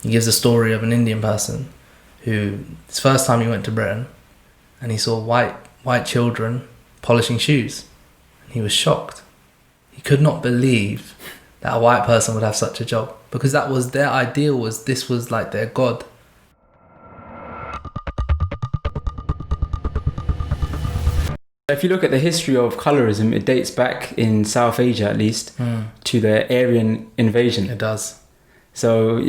He gives a story of an Indian person who, his first time he went to Britain, and he saw white children polishing shoes. And he was shocked. He could not believe that a white person would have such a job, because that was their ideal, this was like their god. If you look at the history of colorism, it dates back in South Asia at least to the Aryan invasion. It does. So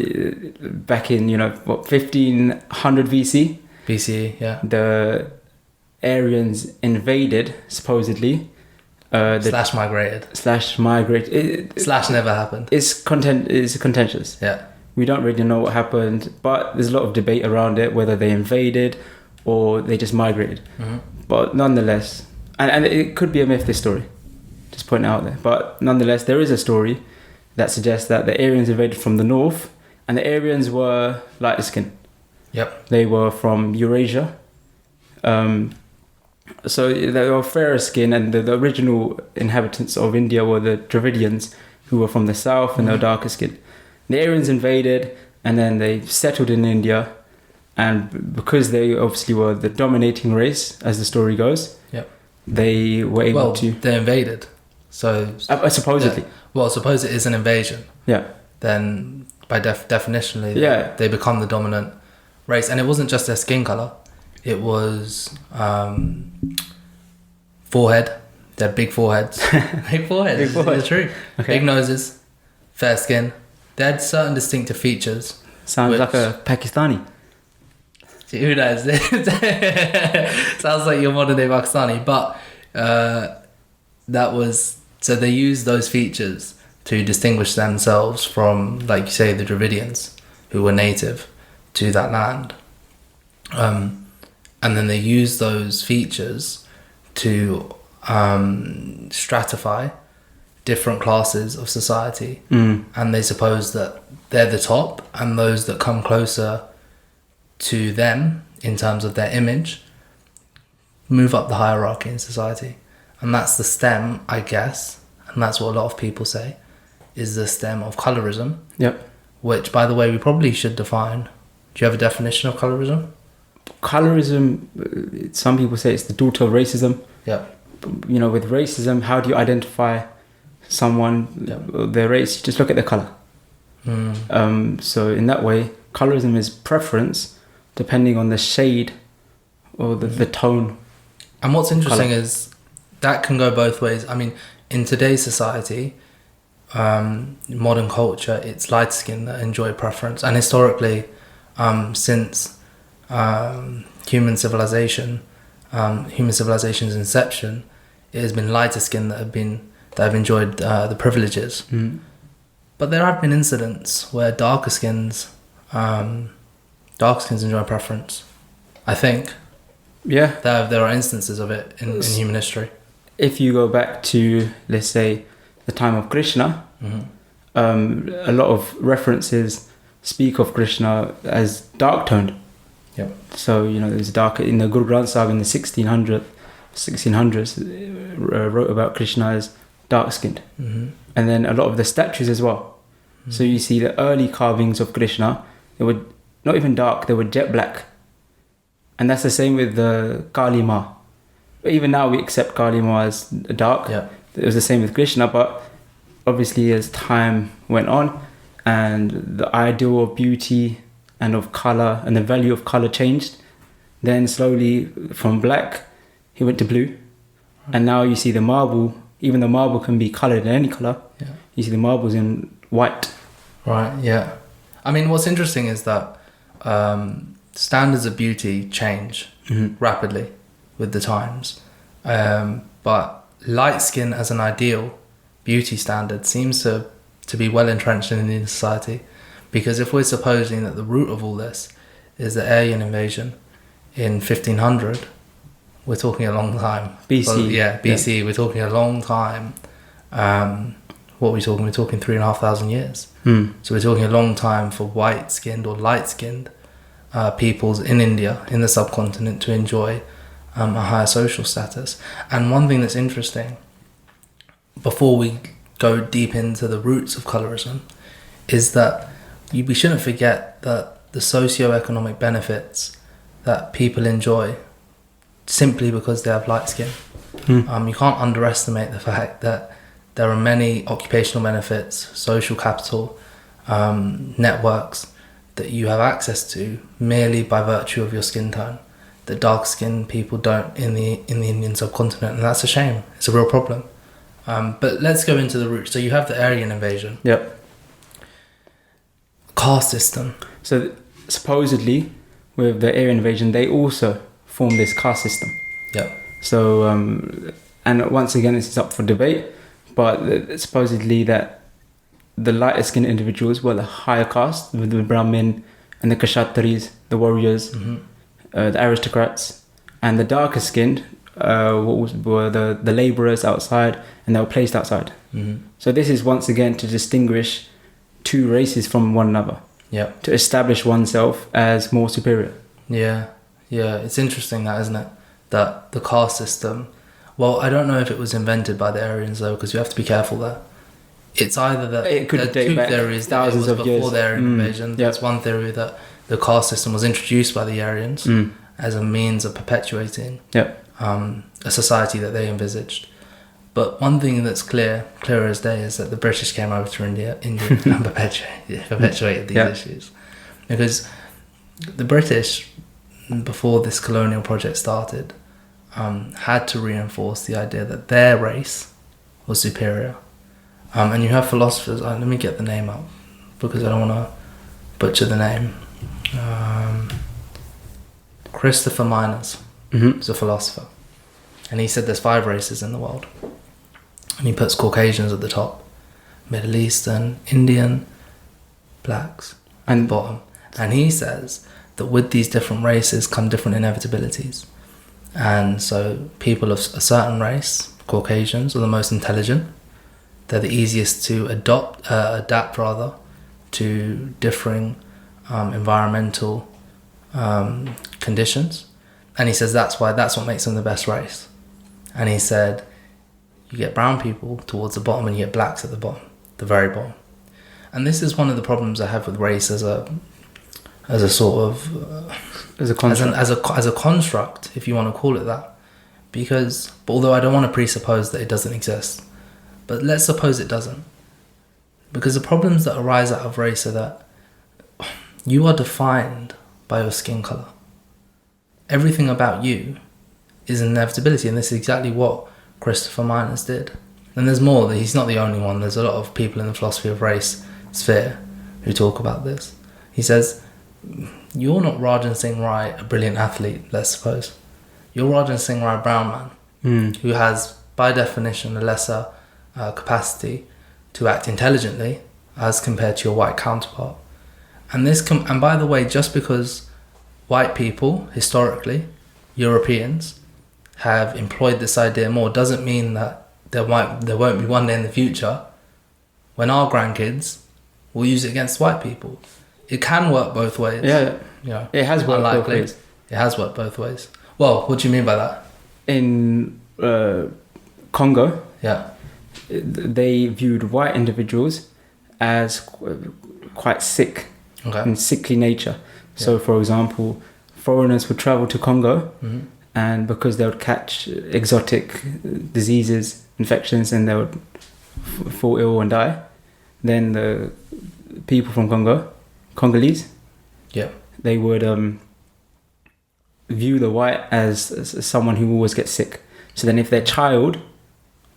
back in 1500 VC, BCE, yeah. The Aryans invaded supposedly. Slash migrated. Slash never happened. It's contentious. Yeah. We don't really know what happened, but there's a lot of debate around it, whether they invaded or they just migrated. Mm-hmm. But nonetheless, and it could be a myth, this story, just pointing out there. But nonetheless, there is a story that suggests that the Aryans invaded from the north, and the Aryans were lighter skinned. Yep. They were from Eurasia. So they were fairer skin, and the original inhabitants of India were the Dravidians, who were from the south, and they were darker skinned. The Aryans invaded, and then they settled in India, and because they obviously were the dominating race, as the story goes, yep, they were able to... they invaded. So supposedly. Suppose it is an invasion. Yeah. Then by definitionally, yeah, they become the dominant race. And it wasn't just their skin colour. It was forehead. They had big foreheads. Big foreheads. It's true. Okay. Big noses, fair skin. They had certain distinctive features. Sounds like a Pakistani. Who knows? Sounds like you're modern day Pakistani. But that was... So they used those features to distinguish themselves from, like you say, the Dravidians, who were native to that land. And then they used those features to stratify different classes of society. And they suppose that they're the top, and those that come closer to them in terms of their image move up the hierarchy in society. And that's the stem, I guess, and that's what a lot of people say, is the stem of colorism. Yep. Which, by the way, we probably should define. Do you have a definition of colorism? Colorism, some people say it's the daughter of racism. Yep. With racism, how do you identify someone, their race? You just look at their colour. So in that way, colorism is preference depending on the shade or the tone. And what's interesting is that can go both ways. I mean, in today's society, modern culture, it's light skin that enjoy preference. And historically, since human civilization's inception, it has been lighter skin that have enjoyed the privileges. But there have been incidents where darker skins enjoy preference, I think. Yeah. There are instances of it in human history. If you go back to, let's say, the time of Krishna, a lot of references speak of Krishna as dark-toned. Yep. So, there's dark in the Guru Granth Sahib in the 1600s wrote about Krishna as dark-skinned. And then a lot of the statues as well. So you see the early carvings of Krishna, they were not even dark, they were jet black. And that's the same with the Kali Ma. But even now we accept Kali Ma as dark. Yeah. It was the same with Krishna, but obviously as time went on and the ideal of beauty and of colour and the value of colour changed, then slowly from black he went to blue. And now you see the marble, even the marble can be coloured in any colour. Yeah. You see the marbles in white. Right, yeah. I mean, what's interesting is that standards of beauty change rapidly with the times. But light skin as an ideal beauty standard seems to be well entrenched in Indian society. Because if we're supposing that the root of all this is the Aryan invasion in 1500, we're talking a long time. BC. Well, BC. Yeah. We're talking a long time. What are we talking? We're talking 3,500 years. So we're talking a long time for white-skinned or light-skinned peoples in India, in the subcontinent, to enjoy a higher social status. And one thing that's interesting, before we go deep into the roots of colorism, is that we shouldn't forget that the socio-economic benefits that people enjoy simply because they have light skin. You can't underestimate the fact that there are many occupational benefits, social capital, networks that you have access to merely by virtue of your skin tone that dark-skinned people don't in the Indian subcontinent, and that's a shame. It's a real problem. But let's go into the roots. So you have the Aryan invasion. Yep. Caste system. So supposedly, with the Aryan invasion, they also formed this caste system. Yep. So, and once again, this is up for debate, but supposedly that the lighter skinned individuals were the higher caste, with the Brahmin and the Kshatris, the warriors, the aristocrats, and the darker skinned were the labourers outside, and they were placed outside. So this is once again to distinguish two races from one another. Yeah. To establish oneself as more superior. Yeah. It's interesting that, isn't it? That the caste system. Well, I don't know if it was invented by the Aryans though, because you have to be careful there. It's either that it could date back theories that it was of before years. the Aryan invasion. Yep. There's one theory that the caste system was introduced by the Aryans as a means of perpetuating a society that they envisaged. But one thing that's clear as day, is that the British came over to India and perpetuated these issues. Because the British, before this colonial project started, had to reinforce the idea that their race was superior. And you have philosophers, let me get the name up, because I don't want to butcher the name. Christopher Miners is a philosopher. And he said there's 5 races in the world. And he puts Caucasians at the top, Middle Eastern, Indian, blacks at the bottom. And he says that with these different races come different inevitabilities. And so people of a certain race, Caucasians, are the most intelligent. They're the easiest to adapt to differing environmental conditions. And he says that's what makes them the best race. And he said, you get brown people towards the bottom and you get blacks at the bottom, the very bottom. And this is one of the problems I have with race as a sort of as a construct, if you want to call it that. Because although I don't want to presuppose that it doesn't exist, but let's suppose it doesn't. Because the problems that arise out of race are that you are defined by your skin colour. Everything about you is an inevitability, and this is exactly what Christopher Miners did. And there's more. He's not the only one. There's a lot of people in the philosophy of race sphere who talk about this. He says, you're not Rajan Singh Rai, a brilliant athlete, let's suppose. You're Rajan Singh Rai, brown man, who has, by definition, a lesser capacity to act intelligently as compared to your white counterpart. And by the way, just because white people, historically, Europeans, have employed this idea more, doesn't mean that there won't be one day in the future when our grandkids will use it against white people. It can work both ways. Yeah. It has worked both ways. It has worked both ways. Well, what do you mean by that? In Congo, yeah, they viewed white individuals as quite sick, in sickly nature. So, for example, foreigners would travel to Congo, and because they would catch exotic diseases, infections, and they would fall ill and die, then the people from Congolese, they would view the white as someone who always gets sick. So then if their child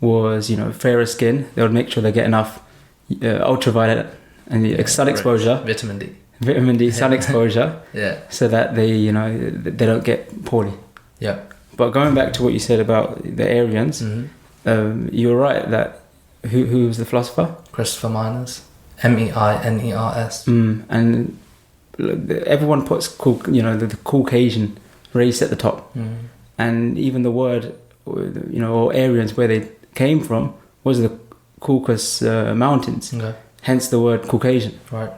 was, fairer skin, they would make sure they get enough ultraviolet and sun exposure. Vitamin D, sun exposure. So that they don't get poorly. Yeah. But going back to what you said about the Aryans, you're right that who was the philosopher? Christopher Miners. Miners. And everyone puts the Caucasian race at the top, and even the word, or Aryans, where they came from, was the Caucasus Mountains. Hence the word Caucasian. Right.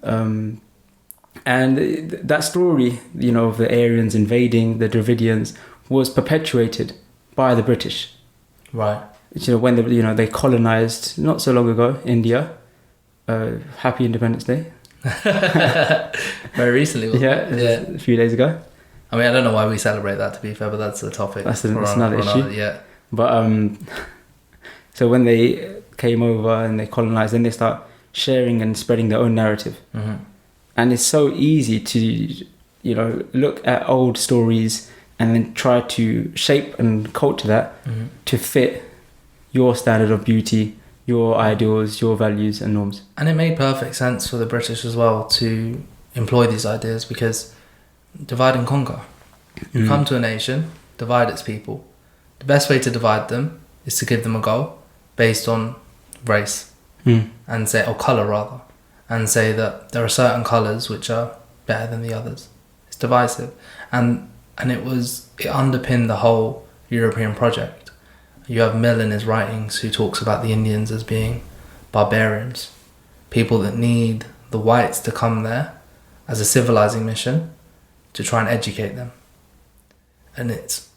And that story, of the Aryans invading the Dravidians was perpetuated by the British. Right. When they colonized not so long ago India. Happy Independence Day. Very recently, wasn't it? A few days ago. I mean, I don't know why we celebrate that, to be fair, but that's the topic. That's another issue. Yeah. But so when they came over and they colonized, then they start sharing and spreading their own narrative. Mm-hmm. And it's so easy to, look at old stories and then try to shape and culture that Mm-hmm. to fit your standard of beauty, your ideals, your values and norms. And it made perfect sense for the British as well to employ these ideas, because divide and conquer. You come to a nation, divide its people. The best way to divide them is to give them a goal based on race and say, or colour rather, and say that there are certain colours which are better than the others. It's divisive. And it underpinned the whole European project. You have Mill in his writings who talks about the Indians as being barbarians, people that need the whites to come there as a civilizing mission to try and educate them. And it's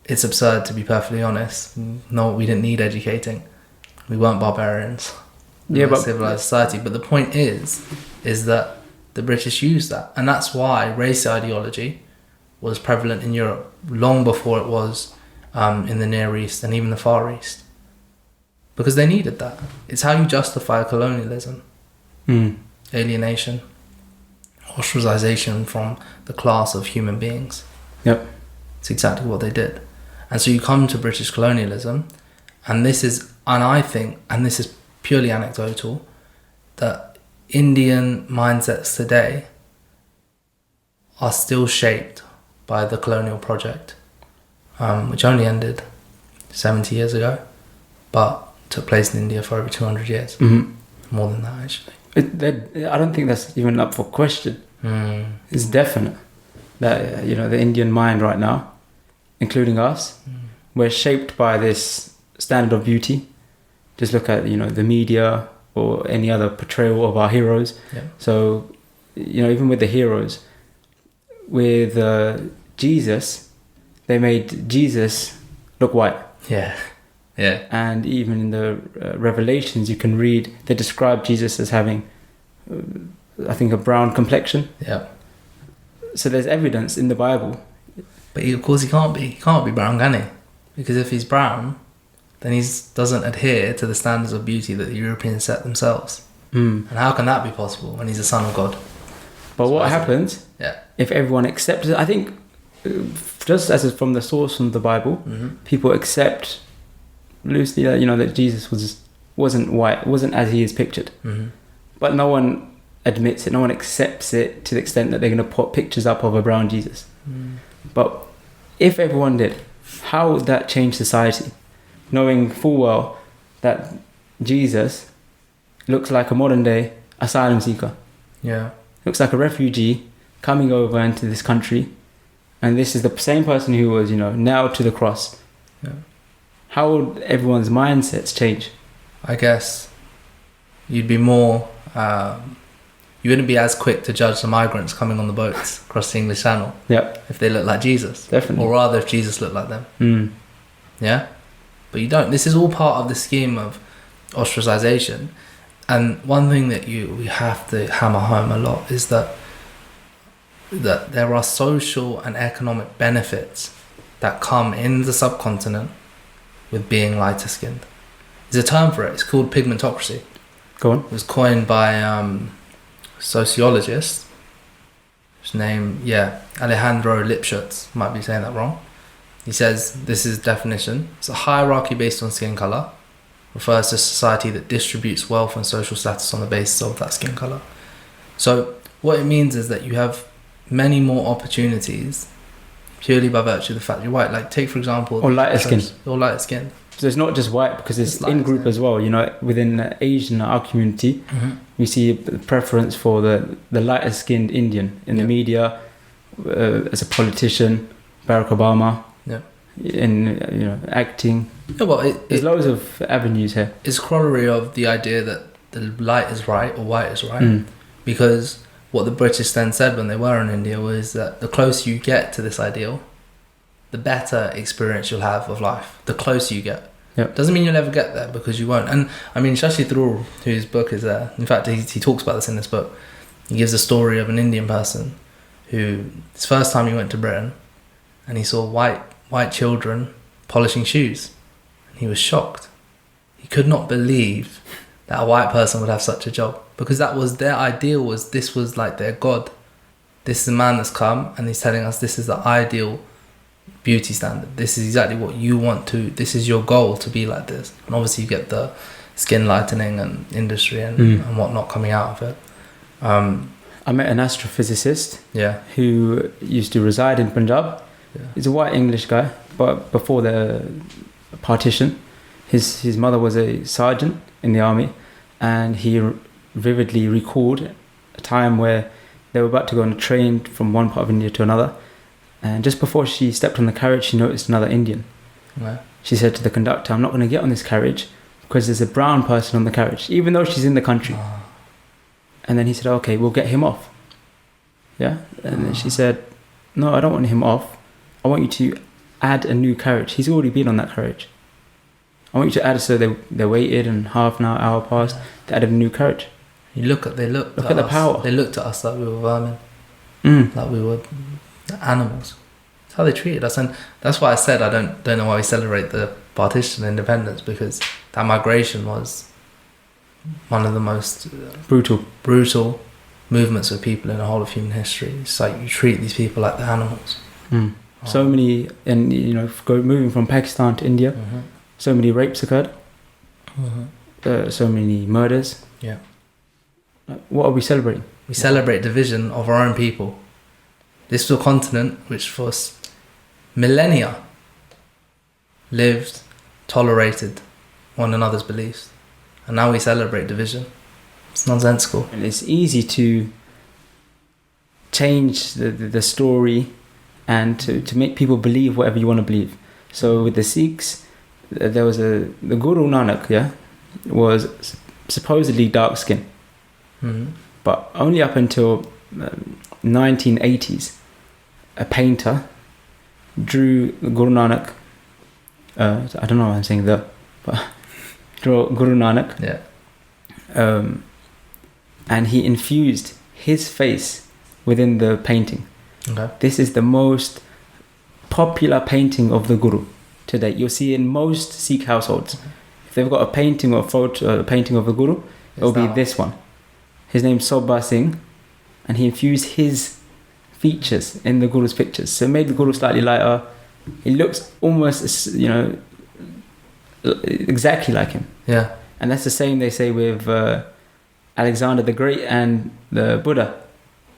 absurd, to be perfectly honest. No, we didn't need educating. We weren't barbarians. We were a civilized society. But the point is that the British used that. And that's why race ideology was prevalent in Europe long before it was in the Near East and even the Far East. Because they needed that. It's how you justify colonialism. Alienation. Ostracization from the class of human beings. Yep. It's exactly what they did. And so you come to British colonialism, and I think this is purely anecdotal, that Indian mindsets today are still shaped by the colonial project, which only ended 70 years ago, but took place in India for over 200 years. Mm-hmm. More than that, actually. I don't think that's even up for question. It's definite that the Indian mind right now, including us, we're shaped by this standard of beauty. Just look at the media or any other portrayal of our heroes. Yeah. So even with the heroes, with Jesus, they made Jesus look white. Yeah. Yeah. And even in the Revelations, you can read, they describe Jesus as having, I think, a brown complexion. Yeah. So there's evidence in the Bible. But of course he can't be. He can't be brown, can he? Because if he's brown, then he doesn't adhere to the standards of beauty that the Europeans set themselves. And how can that be possible when he's a son of God? But what happens if everyone accepts it? I think, just as it's from the source from the Bible, people accept loosely that that Jesus wasn't white, wasn't as he is pictured. But no one admits it, no one accepts it to the extent that they're going to put pictures up of a brown Jesus. But if everyone did, how would that change society? Knowing full well that Jesus looks like a modern day asylum seeker. Yeah. Looks like a refugee coming over into this country, and this is the same person who was nailed to the cross. Yeah. How would everyone's mindsets change? I guess you'd be more you wouldn't be as quick to judge the migrants coming on the boats across the English Channel if they look like Jesus. Definitely. Or rather if Jesus looked like them. Yeah? But you don't. This is all part of the scheme of ostracization. And one thing that we have to hammer home a lot is that there are social and economic benefits that come in the subcontinent with being lighter skinned. There's a term for it. It's called pigmentocracy. Go on. It was coined by sociologist, his name, Alejandro Lipschutz, might be saying that wrong. He says, this is definition, it's a hierarchy based on skin colour, refers to society that distributes wealth and social status on the basis of that skin colour. So what it means is that you have many more opportunities purely by virtue of the fact you're white. Like take for example... Or lighter skin. Or lighter skin. So it's not just white, because it's in group as well. Within Asian, our community, we see a preference for the lighter skinned Indian in the media, as a politician, Barack Obama, in acting. Yeah, well, there's loads of avenues here. It's a corollary of the idea that the light is right or white is right, because what the British then said when they were in India was that the closer you get to this ideal, the better experience you'll have of life. The closer you get. Yep. Doesn't mean you'll ever get there, because you won't. And I mean, Shashi Tharoor, whose book is there, in fact, he talks about this in this book, He gives a story of an Indian person who, his first time he went to Britain, and he saw white children polishing shoes. And he was shocked. He could not believe that a white person would have such a job, because that was their ideal, this was like their god. This is a man that's come and he's telling us this is the ideal beauty standard. This is exactly what you want to, this is your goal, to be like this. And obviously you get the skin lightening and industry and whatnot coming out of it. I met an astrophysicist Yeah. who used to reside in Punjab. Yeah. He's a white English guy, but before the partition, his mother was a sergeant in the army, and he vividly recalled a time where they were about to go on a train from one part of India to another, and just before she stepped on the carriage, she noticed another Indian. Yeah. She said to the conductor, "I'm not going to get on this carriage because there's a brown person on the carriage, even though she's in the country." Oh. And then he said, "Okay, we'll get him off." Yeah. And then she said, "No, I don't want him off. I want you to add a new carriage. He's already been on that carriage. I want you to add." So they waited, and half an hour passed. They added a new carriage. They looked at the us. power. They looked at us like we were vermin, like we were animals. That's how they treated us, and that's why I said I don't know why we celebrate the partition and independence, because that migration was one of the most brutal movements of people in the whole of human history. It's like you treat these people like the animals. So many, and moving from Pakistan to India, so many rapes occurred, so many murders. Yeah. What are we celebrating? We celebrate division of our own people. This was a continent which for millennia lived, tolerated one another's beliefs, and now we celebrate division. It's nonsensical. And it's easy to change the story and to make people believe whatever you want to believe. So with the Sikhs, there was the Guru Nanak, was supposedly dark skinned. But only up until 1980s, a painter drew Guru Nanak. I don't know why I'm saying but drew Guru Nanak. Yeah. And he infused his face within the painting. Okay. This is the most popular painting of the Guru today. You'll see in most Sikh households, if they've got a painting or a painting of the Guru, it'll be this one. His name's Sobha Singh, and he infused his features in the Guru's pictures. So it made the Guru slightly lighter. He looks almost, exactly like him. Yeah. And that's the same they say with Alexander the Great and the Buddha.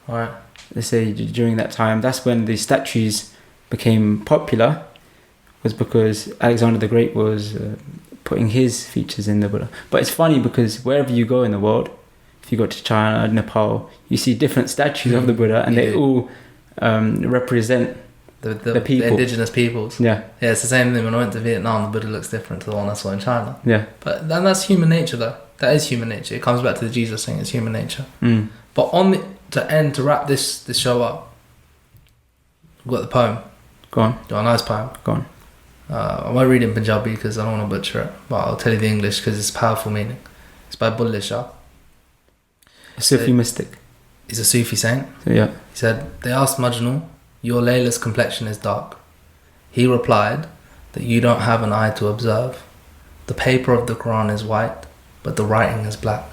All right. They say during that time, that's when the statues became popular, was because Alexander the Great was putting his features in the Buddha. But it's funny because wherever you go in the world, if you go to China, Nepal, you see different statues of the Buddha, and they all represent the people. The indigenous peoples. Yeah. Yeah, it's the same thing when I went to Vietnam, the Buddha looks different to the one I saw in China. Yeah. But that's human nature though. That is human nature. It comes back to the Jesus thing, it's human nature. But to wrap this show up, we've got the poem. Go on. Got a nice poem. Go on. I won't read it in Punjabi because I don't want to butcher it, but I'll tell you the English because it's powerful meaning. It's by Bulleh Shah. A Sufi mystic. He's a Sufi saint. So, yeah. He said, they asked Majnun, your Layla's complexion is dark. He replied that you don't have an eye to observe. The paper of the Quran is white, but the writing is black.